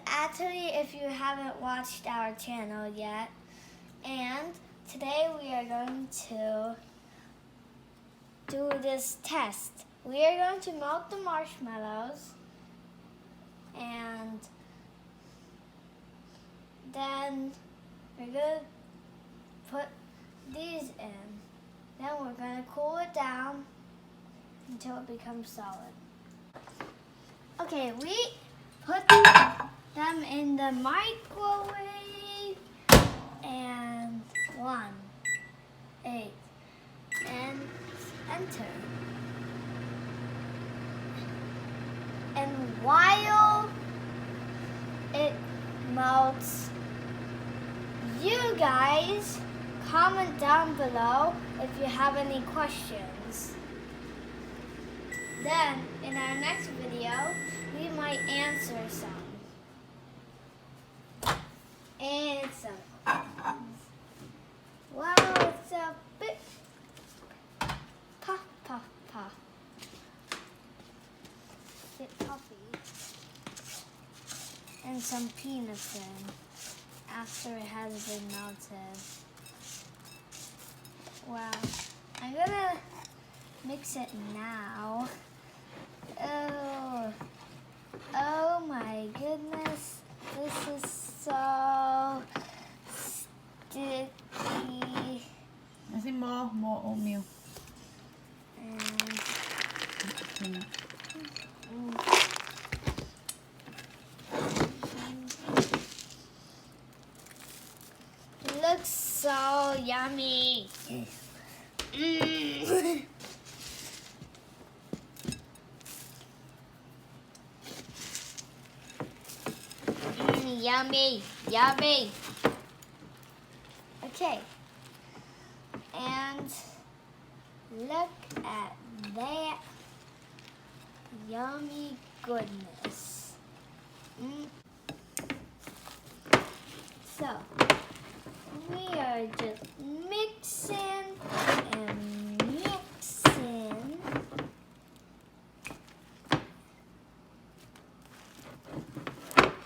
Actually, if you haven't watched our channel yet, and today we are going to do this test. We are going to melt the marshmallows and then we're going to put these in. Then we're going to cool it down until it becomes solid. Okay, we put them in the microwave and 1, 8, and enter. And while it melts, you guys comment down below if you have any questions. Then, in our next video, we might answer some. And it's wow, it's a bit puff. Bit puffy. And some peanuts in after it has been melted. Wow, I'm gonna mix it now. Oh my goodness, this is so sticky. I think more oatmeal. It looks so yummy. Yummy. Okay. And look at that yummy goodness. So, we are just mixing and mixing.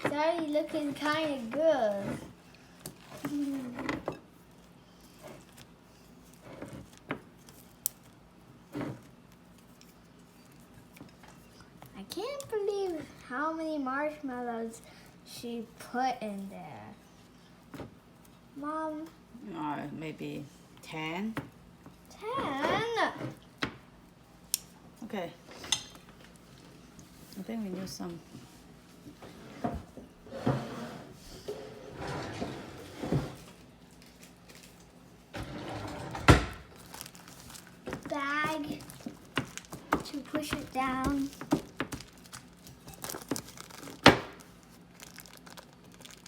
It's already looking kind of good. I can't believe how many marshmallows she put in there. Mom? Maybe 10. 10? Okay. I think we need some. Bag to push it down.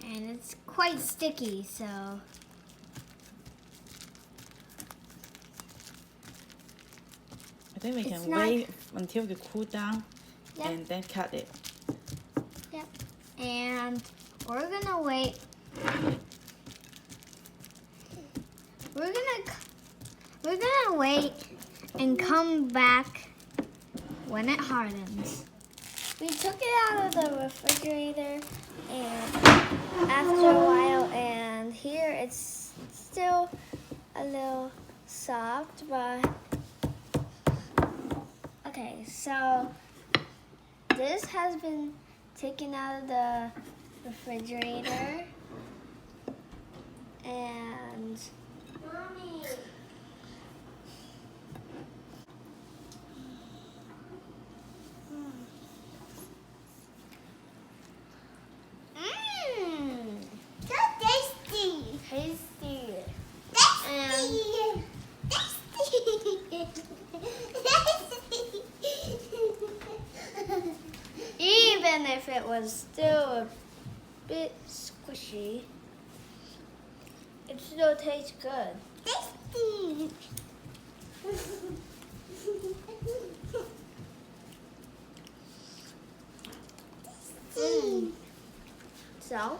And it's quite sticky, so I think we It's can not- wait until it cool down. Yep. And then cut it. Yep. And we're gonna wait. We're gonna wait and come back when it hardens. We took it out of the refrigerator and after a while, and here it's still a little soft, but okay, so this has been taken out of the refrigerator and Mommy. So tasty. Tasty. Even if it was still a bit squishy, it still tastes good. Tasty. So